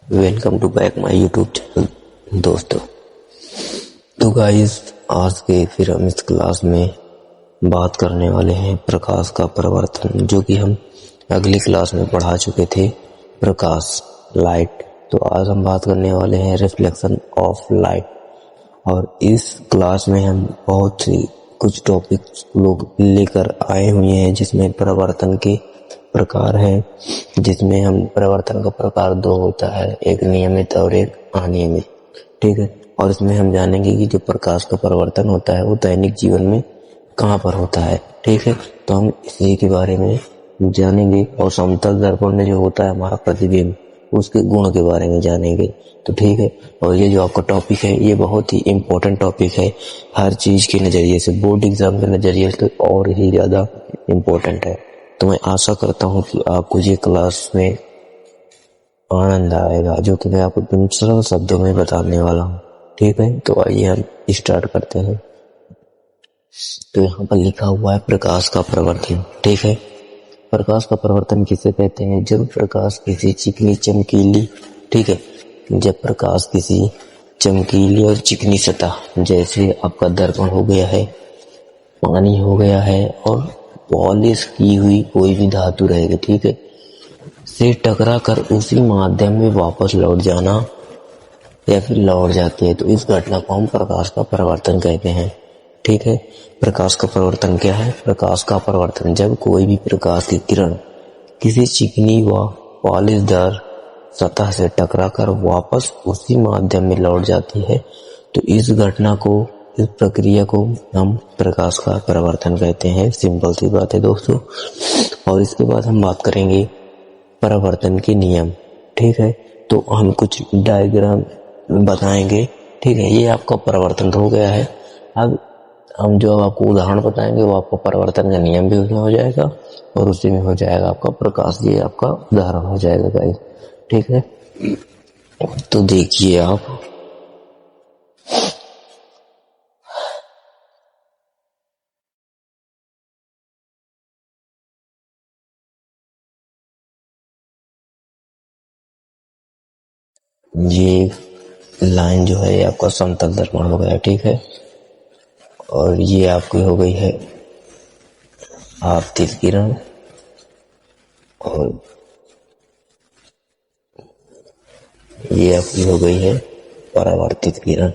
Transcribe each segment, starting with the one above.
Welcome to back my YouTube channel दोस्तों। तो guys, आज के फिर हम इस क्लास में बात करने वाले हैं प्रकाश का परिवर्तन, जो कि हम अगली क्लास में पढ़ा चुके थे। प्रकाश, लाइट। तो आज हम बात करने वाले हैं रिफ्लेक्शन ऑफ लाइट। और इस क्लास में हम बहुत सी कुछ टॉपिक्स लोग लेकर आए हुए हैं, जिसमें परिवर्तन के प्रकार है, जिसमें हम परिवर्तन का प्रकार दो होता है, एक नियमित और एक अनियमित। ठीक है। और इसमें हम जानेंगे कि जो प्रकाश का परिवर्तन होता है वो दैनिक जीवन में कहाँ पर होता है। ठीक है। तो हम इसी के बारे में जानेंगे, और समतल दर्पण में जो होता है हमारा प्रतिबिंब, उसके गुण के बारे में जानेंगे। तो ठीक है। और ये जो आपका टॉपिक है ये बहुत ही इम्पोर्टेंट टॉपिक है, हर चीज के नजरिए से, बोर्ड एग्जाम के नजरिए से तो और ही ज्यादा इम्पोर्टेंट है। तो मैं आशा करता हूँ कि आपको ये क्लास में आनंद आएगा, जो कि मैं आपको सरल शब्दों में बताने वाला हूँ। ठीक है। तो आइए हम स्टार्ट करते हैं। तो यहाँ पर लिखा हुआ है प्रकाश का परिवर्तन। ठीक है। प्रकाश का परिवर्तन किसे कहते हैं? जब प्रकाश किसी चिकनी चमकीली, ठीक है, जब प्रकाश किसी चमकीली और चिकनी सतह, जैसे आपका दर्पण हो गया है, पानी हो गया है, और पॉलिश की हुई कोई भी धातु रहेगी, ठीक है, से टकरा कर उसी माध्यम में वापस लौट जाना या फिर लौट जाती है, तो इस घटना को हम प्रकाश का परिवर्तन कहते हैं। ठीक है। प्रकाश का परिवर्तन क्या है? प्रकाश का परिवर्तन जब कोई भी प्रकाश की किरण किसी चिकनी व पॉलिशदार सतह से टकरा कर वापस उसी माध्यम में लौट जाती है, तो इस घटना को, इस प्रक्रिया को हम प्रकाश का परिवर्तन कहते हैं। सिंपल सी बात है दोस्तों। और इसके बाद हम बात करेंगे परिवर्तन के नियम। ठीक है। तो हम कुछ डायग्राम बताएंगे। ठीक है। ये आपका परिवर्तन हो गया है। अब हम जो आपको उदाहरण बताएंगे वो आपका परिवर्तन का नियम भी उसमें हो जाएगा, और उसी में हो जाएगा आपका प्रकाश, ये आपका उदाहरण हो जाएगा गाइस। ठीक है। तो देखिए आप, ये लाइन जो है ये आपका समतल दर्पण हो गया। ठीक है। और ये आपकी हो गई है आपतित किरण, और ये आपकी हो गई है परावर्तित किरण।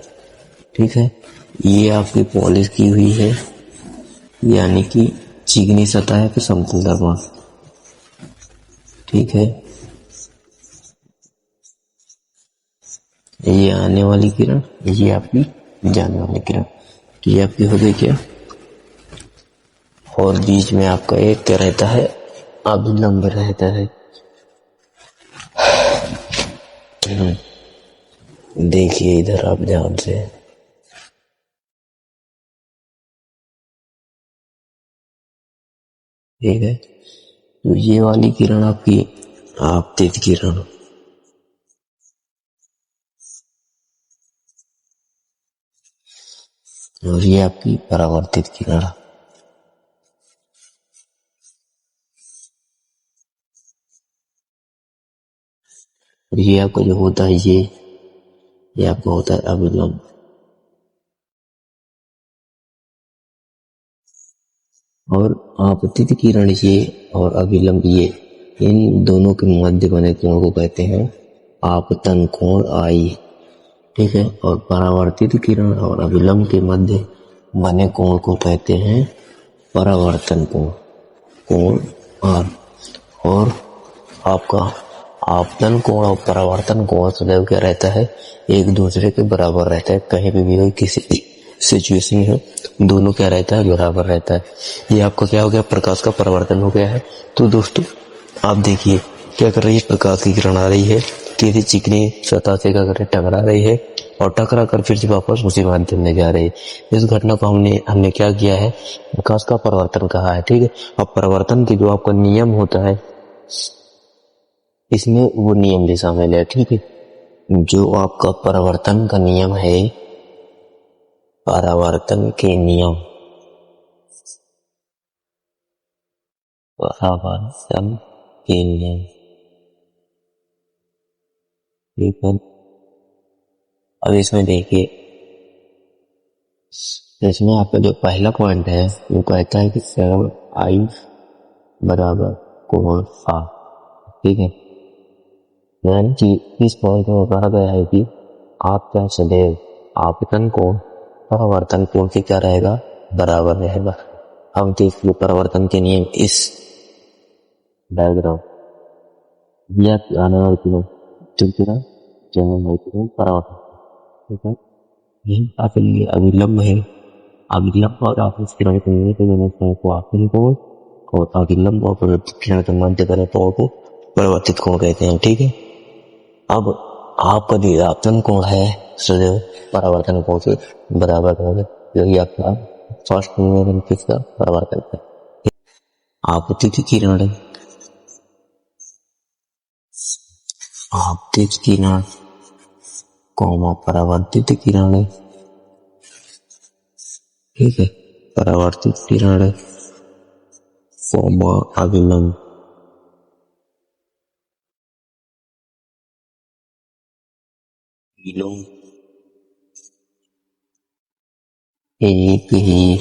ठीक है। ये आपकी पॉलिश की हुई है, यानी कि चिकनी सतह पे समतल दर्पण। ठीक है। ये आने वाली किरण, ये आपकी जाने वाली किरण। तो ये आपकी हो गई क्या? और बीच में आपका एक क्या रहता है? अभिलंब रहता है। देखिए इधर आप ध्यान से, ठीक है। तो ये वाली किरण आपकी आपतित किरण, और ये आपकी परावर्तित किरण। और ये आपका जो होता है ये आपका होता है अभिलंब। और आपतित किरण ये और अभिलंब ये, इन दोनों के मध्य बने कोण को कहते हैं आपतन कोण आई। ठीक है। और परावर्तित किरण और अभिलंब के मध्य बने कोण को कहते हैं परावर्तन कोण, कोण आर। और आपका आपतन कोण और परावर्तन कोण सदैव क्या रहता है? एक दूसरे के बराबर रहता है। कहीं भी हो, किसी सिचुएशन में हो, दोनों क्या रहता है? बराबर रहता है। ये आपका क्या हो गया? प्रकाश का परिवर्तन हो गया है। तो दोस्तों आप देखिए क्या कर रही है? प्रकाश की किरण आ रही है, किसी चिकनी सतह से क्या कर रही है? टकरा रही है, और टकरा कर फिर से वापस उसी माध्यम में जा रही है। इस घटना को हमने क्या किया है? प्रकाश का परिवर्तन कहा है। ठीक है। अब परिवर्तन के जो आपका नियम होता है, इसमें वो नियम भी शामिल है। ठीक है। जो आपका परिवर्तन का नियम है, परावर्तन के नियम, परावर्तन के नियम, ठीक है। अब इसमें देखिए, इसमें आपका जो पहला पॉइंट है वो कहता है कि 7i बराबर कोण फा। ठीक है, यानी कि इस पॉइंट में कहा गया है कि आपका सदैव आपतन कोण परावर्तन कोण से क्या रहेगा, बराबर रहेगा। अब देखिए परावर्तन के नियम इस डायग्राम, यह आने वाली किरण चिड़चिड़ा चैनल है किरण परावर्तन। ठीक है, यही आपके लिए अभिलंब है। अभिलंब और आपस किरण के मिलने के दोनों को आपतन कोण और अभिलंब और परावर्तित किरण के मध्य बने कोण को परावर्तित कोण कहते हैं। ठीक है, अब आपका जो आपतन कोण है सदैव परावर्तन कोण से बराबर होगा, यही आपका फर्स्ट नियम किसका, परावर्तन का। आपतित किरण, आपतित किरण कौमा परावर्तित किरण। ठीक है, परावर्तित किरण कौमा अभिलंब। तीनों एक ही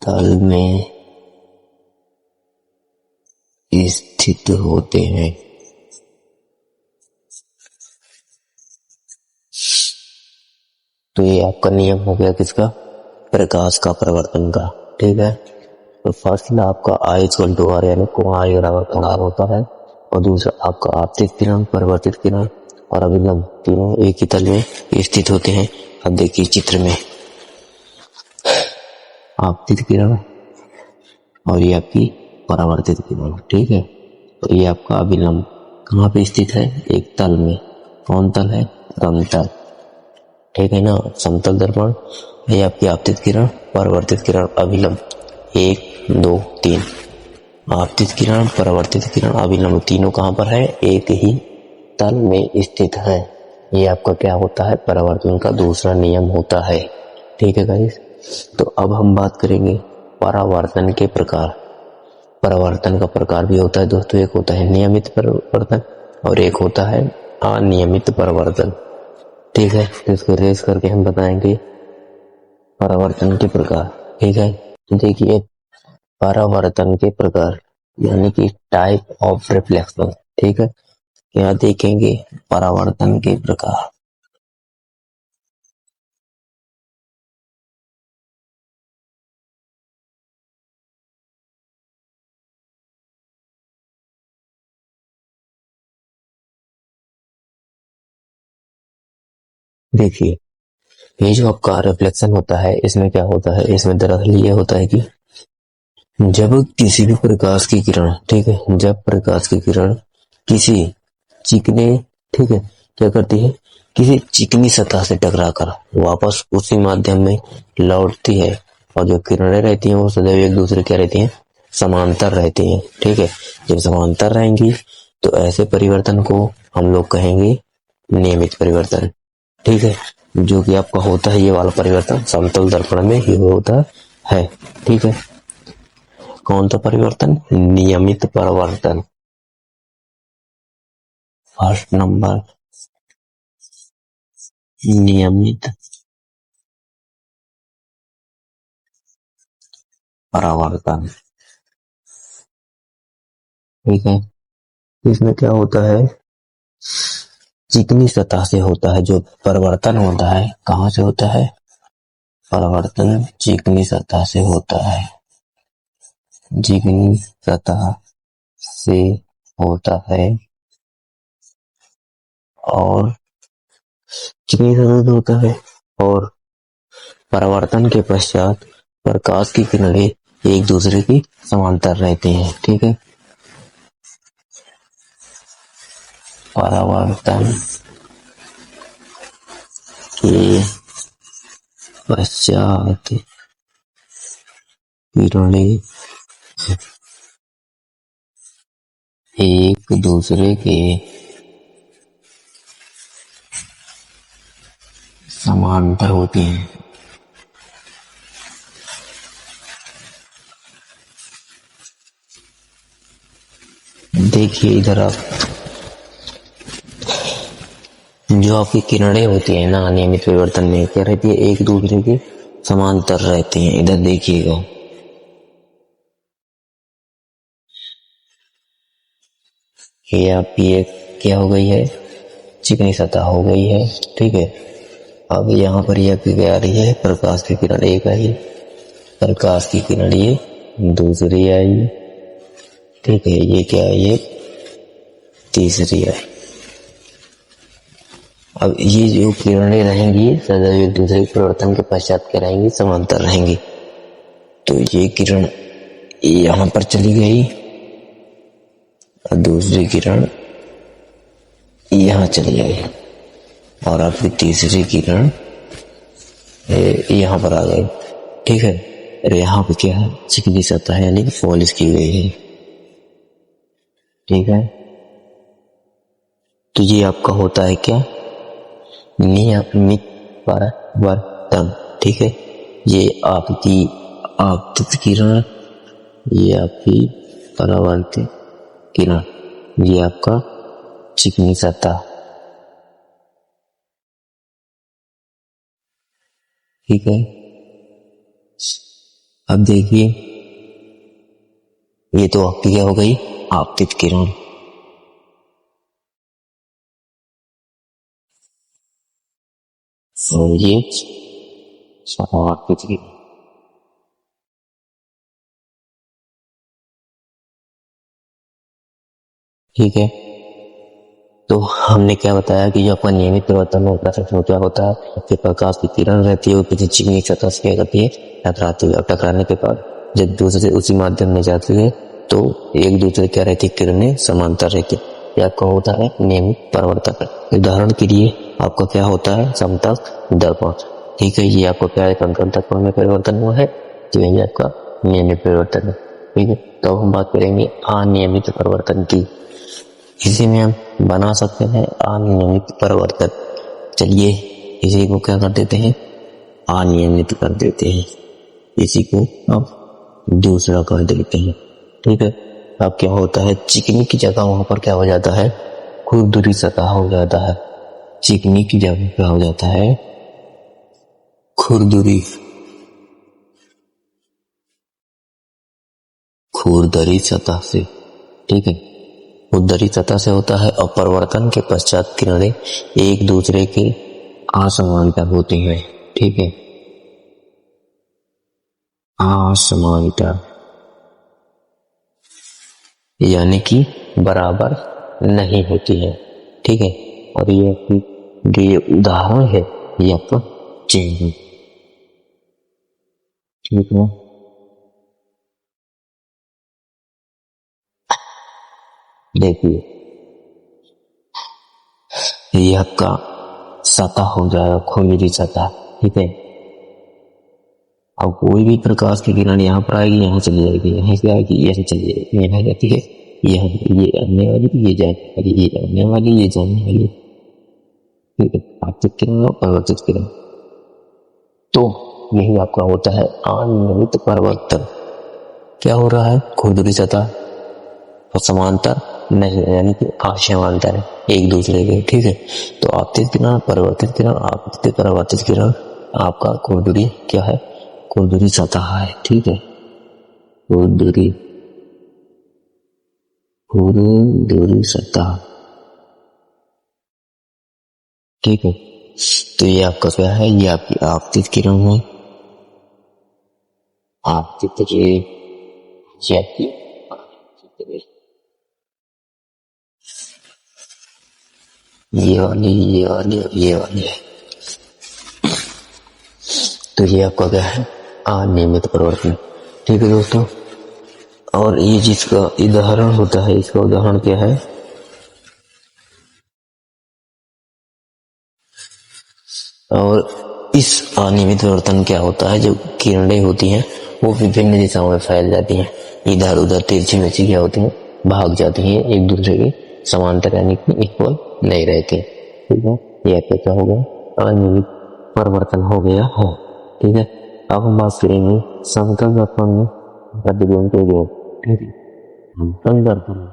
तल में स्थित होते हैं। तो ये आपका नियम हो गया किसका, प्रकाश का परावर्तन का। ठीक है, तो फर्स्ट आपका आई इक्वल टू आर यानी कोण आई बराबर कोण आर होता है, और दूसरा आपका आपतित किरण, परावर्तित किरण और अभिलंब तीनों एक ही तल में स्थित होते हैं। अब देखिए चित्र में आपतित किरण और ये आपकी परावर्तित किरण। ठीक है, तो ये आपका अभिलंब कहाँ पे स्थित है, एक तल में। कौन तल है, समतल। ठीक है ना, समतल दर्पण। ये आपकी आपतित किरण, परावर्तित किरण, अभिलंब 1 2 3। आपतित किरण, परावर्तित किरण, अभिलंब तीनों कहाँ पर है, एक ही तल में स्थित है। ये आपका क्या होता है, परावर्तन का दूसरा नियम होता है। ठीक है गाइस, तो अब हम बात करेंगे परावर्तन के प्रकार। परावर्तन का प्रकार भी होता है दोस्तों, एक होता है नियमित परावर्तन और एक होता है अनियमित परावर्तन। ठीक है, तो इसको रेस करके हम बताएंगे परावर्तन के प्रकार। ठीक है, तो देखिए परावर्तन के प्रकार यानी कि टाइप ऑफ रिफ्लेक्शन। ठीक है, यहाँ देखेंगे परावर्तन के प्रकार। देखिए ये जो आपका रिफ्लेक्शन होता है, इसमें क्या होता है, इसमें दरअसल ये होता है कि जब किसी भी प्रकाश की किरण, ठीक है, जब प्रकाश की किरण किसी चिकने, ठीक है, क्या करती है, किसी चिकनी सतह से टकराकर वापस उसी माध्यम में लौटती है, और जो किरणें रहती हैं वो सदैव एक दूसरे क्या रहती हैं, समांतर रहती हैं। ठीक है, जब समांतर रहेंगी तो ऐसे परिवर्तन को हम लोग कहेंगे नियमित परिवर्तन। ठीक है, जो कि आपका होता है ये वाला परिवर्तन समतल दर्पण में ही होता है। ठीक है, कौन सा परिवर्तन, नियमित परिवर्तन। फर्स्ट नंबर नियमित परावर्तन। ठीक है, इसमें क्या होता है, चिकनी सतह से होता है जो परिवर्तन होता है, कहाँ से होता है, परिवर्तन चिकनी सतह से होता है, चिकनी सतह से होता है, और चिकनी सतह से होता है, और परावर्तन के पश्चात प्रकाश की किरणें एक दूसरे की समांतर रहती हैं। ठीक है, परावर्तन के पश्चात किरणें एक दूसरे के समांतर होती हैं। देखिए इधर आप जो आपकी किरणें होती है ना अनियमित परिवर्तन में क्या रहती है, एक दूसरे के समांतर रहती हैं। इधर देखिएगा, ये आपकी एक क्या हो गई है, चिकनी सतह हो गई है। ठीक है, अब यहाँ पर यह क्या आ रही है, प्रकाश की किरण एक आई, प्रकाश की किरण ये दूसरी आई। ठीक है, ये क्या है, ये तीसरी आई। अब ये जो किरणें रहेंगी सदैव एक दूसरे के परिवर्तन के पश्चात क्या रहेंगी, समांतर रहेंगी। तो ये किरण यहाँ पर चली गई और दूसरी किरण यहाँ चली गई और आपकी तीसरी किरण यहाँ पर आ गई। ठीक है, और यहाँ पे क्या है, चिकनी सतह है यानी कि पॉलिश की गई है। ठीक है, तो ये आपका होता है क्या, नियमित परिवर्तन। ठीक है, ये आपकी आपतित किरण, ये आपकी परावर्तित किरण, ये आपका चिकनी सतह। ठीक है, अब देखिए ये तो आपकी क्या हो गई, आपतित किरण। और ये परावर्तित किरण। ठीक है, तो हमने क्या बताया कि जो आपका नियमित परिवर्तन होता है उसमें क्या होता है, आपके प्रकाश की किरण रहती है वो किसी चिकनी सतह से क्या करती है, टकराती है। और टकराने के बाद जब दूसरे से उसी माध्यम में जाती है तो एक दूसरे क्या रहती है, किरणें समांतर रहती है। यह आपका होता है नियमित परिवर्तन। उदाहरण के लिए आपका क्या होता है, समतल दर्पण। ठीक है, ये आपको क्या है, समतल दर्पण में परिवर्तन हुआ है, तो यही आपका नियमित परिवर्तन है। ठीक है, तो हम बात करेंगे अनियमित परिवर्तन की। इसी में हम बना सकते हैं अनियमित परिवर्तन। चलिए इसी को क्या कर देते हैं, अनियमित कर देते हैं, इसी को अब दूसरा कर देते हैं। ठीक है, अब क्या होता है, चिकनी की जगह वहां पर क्या हो जाता है, खुरदुरी सतह हो जाता है। चिकनी की जगह क्या हो जाता है, खुरदुरी, खुरदरी सतह से। ठीक है, खुरदरी सतह से होता है और परिवर्तन के पश्चात किरणें एक दूसरे के असमांतर होती हैं। ठीक है, असमांतर यानी कि बराबर नहीं होती है। ठीक है, और ये आपकी जो ये उदाहरण है ये आपका चिन्ह। ठीक है, देखिए ये आपका सतह हो जाएगा, खुरदरी सतह। ठीक है, अब कोई भी प्रकाश की किरण यहाँ पर आएगी, यहाँ चली जाएगी, यहाँ से आएगी, यहाँ चली जाएगी, यहाँ जाती है, ये आने वाली, ये जाने वाली, ये आने वाली, ये जाने वाली। ठीक है, आपतित किरण और परावर्तित किरण। तो यही आपका होता है अनियमित परिवर्तन। क्या हो रहा है, खुरदरी सतह और समांतर नहीं यानी कि असमांतर है एक दूसरे के। ठीक है, तो आपतित किरण, परावर्तित किरण, आपतित परावर्तित किरण, आपका खुरदरी क्या है, खुरदरी सतह है। ठीक है, खुरदरी, खुरदरी सतह। ठीक है, तो ये आपका क्या है, ये आपकी आपतित किरण है, आपतित रे, ये आपकी आपतित रे। ये वाली, ये वाली और ये वाली है। तो ये आपका क्या है, अनियमित परिवर्तन। ठीक है दोस्तों, और ये जिसका उदाहरण होता है, इसका उदाहरण क्या है, और इस अनियमित परिवर्तन क्या होता है, जो किरणें होती हैं वो विभिन्न दिशाओं में फैल जाती हैं, इधर उधर तिरछी मिर्ची क्या होती हैं, भाग जाती हैं, एक दूसरे के समांतर यानी कि इक्वल नहीं रहती। ठीक है, यह क्या हो गया, अनियमित परिवर्तन हो गया है। ठीक है, अब हम बात करेंगे समतल दर्पण में प्रतिबिंब के लिए। ठीक है, समतल दर्पण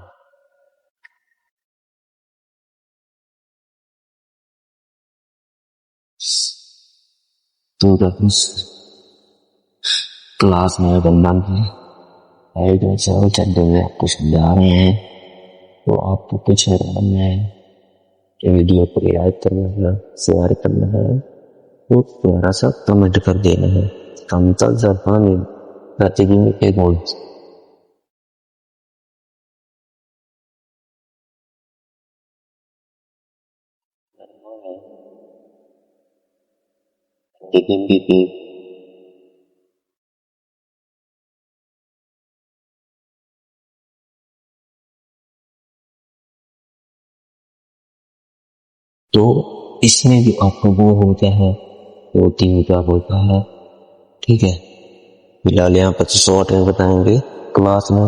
तो उस क्लास में बंद है साइड में चलो चड्डे में आपको समझा रहे हैं, तो आपको कुछ करना है कि वीडियो को लाइक करना है, शेयर करना है, तो थोड़ा सा कमेंट कर देना है। हम तक जबान प्रतिबिंब के गुण प्रतिबिंब की तो इसमें भी आपको वो होता है, वो 3 का होता है। ठीक है, फिलहाल यहाँ पर शॉर्ट में बताएंगे, क्लास में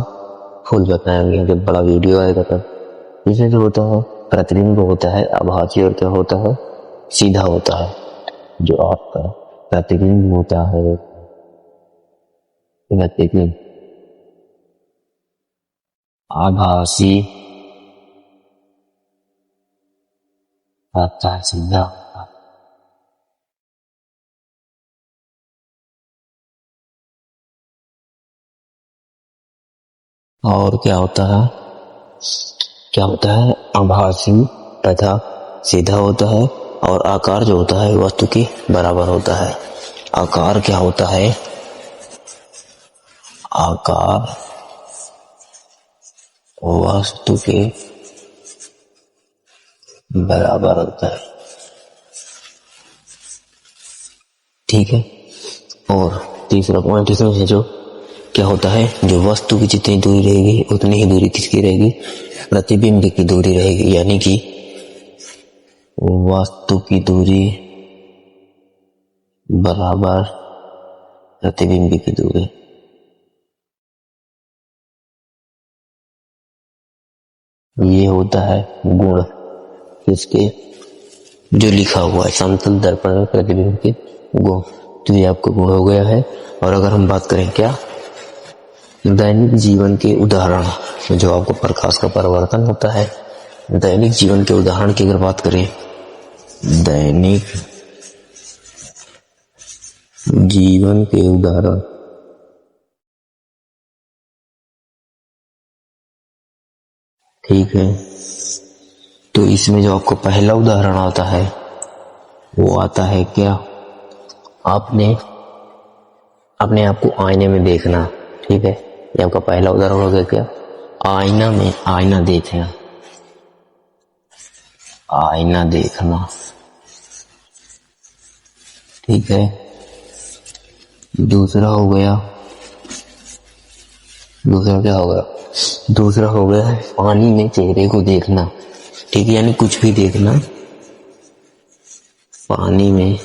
फुल बताएंगे जब बड़ा वीडियो आएगा तब। इसमें जो होता है प्रतिबिंब होता है आभासी, और क्या होता है सीधा होता है। जो आपका प्रतिबिंब होता है प्रतिबिंब आभासी आपका सीधा होता है। और क्या होता है आभासी तथा सीधा होता है, और आकार जो होता है वस्तु के बराबर होता है। आकार क्या होता है, आकार वस्तु के बराबर होता है। ठीक है, और तीसरा पॉइंट इसमें है जो क्या होता है, जो वस्तु की जितनी दूरी रहेगी उतनी ही दूरी किसकी रहेगी, प्रतिबिंब की दूरी रहेगी। यानी कि वस्तु की दूरी बराबर प्रतिबिंब की दूरी। ये होता है गुण किसके, जो लिखा हुआ है समतल दर्पण में प्रतिबिंब के गुण। तो ये आपको गुण हो गया है। और अगर हम बात करें क्या दैनिक जीवन के उदाहरण, जो आपको प्रकाश का परिवर्तन होता है, दैनिक जीवन के उदाहरण की अगर बात करें, दैनिक जीवन के उदाहरण, ठीक है, तो इसमें जो आपको पहला उदाहरण आता है वो आता है क्या, आपने अपने आप को आईने में देखना। ठीक है, ये आपका पहला उदाहरण हो गया क्या, आईना में आईना देखना, आईना देखना। ठीक है, दूसरा हो गया, दूसरा क्या हो गया, दूसरा हो गया है पानी में चेहरे को देखना। ठीक है, यानी कुछ भी देखना, पानी में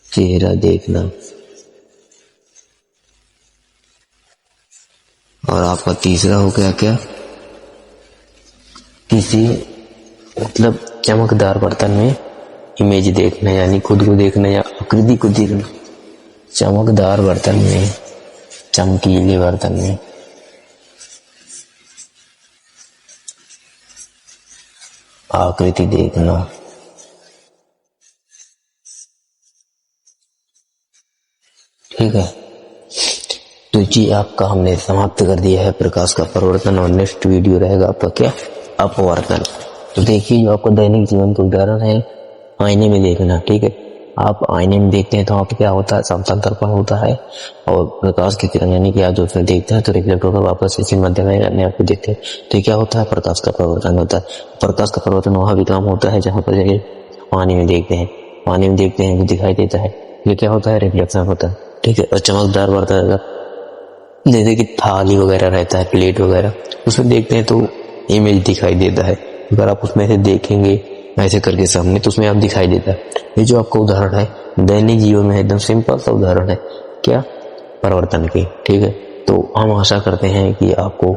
चेहरा देखना। और आपका तीसरा हो गया क्या, किसी मतलब चमकदार बर्तन में इमेज देखना, यानी खुद को देखना या आकृति को देखना। चमकदार बर्तन में, चमकीले बर्तन में आकृति देखना। ठीक है, तो जी आपका हमने समाप्त कर दिया है प्रकाश का परिवर्तन, और नेक्स्ट वीडियो रहेगा आपका क्या, अपवर्तन। तो देखिए, जो आपका दैनिक जीवन का उदाहरण है आईने में देखना। ठीक है, आप आईने में देखते हैं तो आप क्या होता है, समतल दर्पण होता है, और प्रकाश की किरण यानी कि आप जो उसमें देखते हैं तो रिफ्लेक्ट होकर वापस इसी माध्यम में अपने आप को देखते हैं, तो क्या होता है, प्रकाश का परिवर्तन होता है। प्रकाश का परिवर्तन वहां भी काम होता है जहां पर जाके पानी में देखते हैं, पानी में देखते हैं जो दिखाई देता है, ये क्या होता है, रिफ्लेक्शन होता है। ठीक है, और चमकदार बर्तन जैसे कि थाली वगैरह रहता है, प्लेट वगैरह, उसमें देखते हैं तो इमेज दिखाई देता है। अगर आप उसमें से देखेंगे ऐसे करके सामने, तो उसमें आप दिखाई देता है। ये जो आपका उदाहरण है दैनिक जीवन में एकदम सिंपल सा उदाहरण है क्या, परिवर्तन की। ठीक है, तो हम आशा करते हैं कि आपको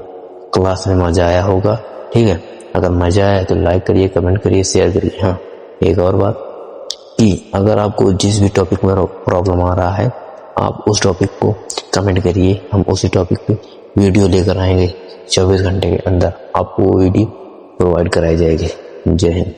क्लास में मजा आया होगा। ठीक है, अगर मजा आया तो लाइक करिए, कमेंट करिए, शेयर करिए। हाँ, एक और बात कि अगर आपको जिस भी टॉपिक में प्रॉब्लम आ रहा है, आप उस टॉपिक को कमेंट करिए, हम उसी टॉपिक पे वीडियो लेकर आएंगे। 24 घंटे के अंदर आपको वो वीडियो प्रोवाइड कराई जाएगी। जय हिंद।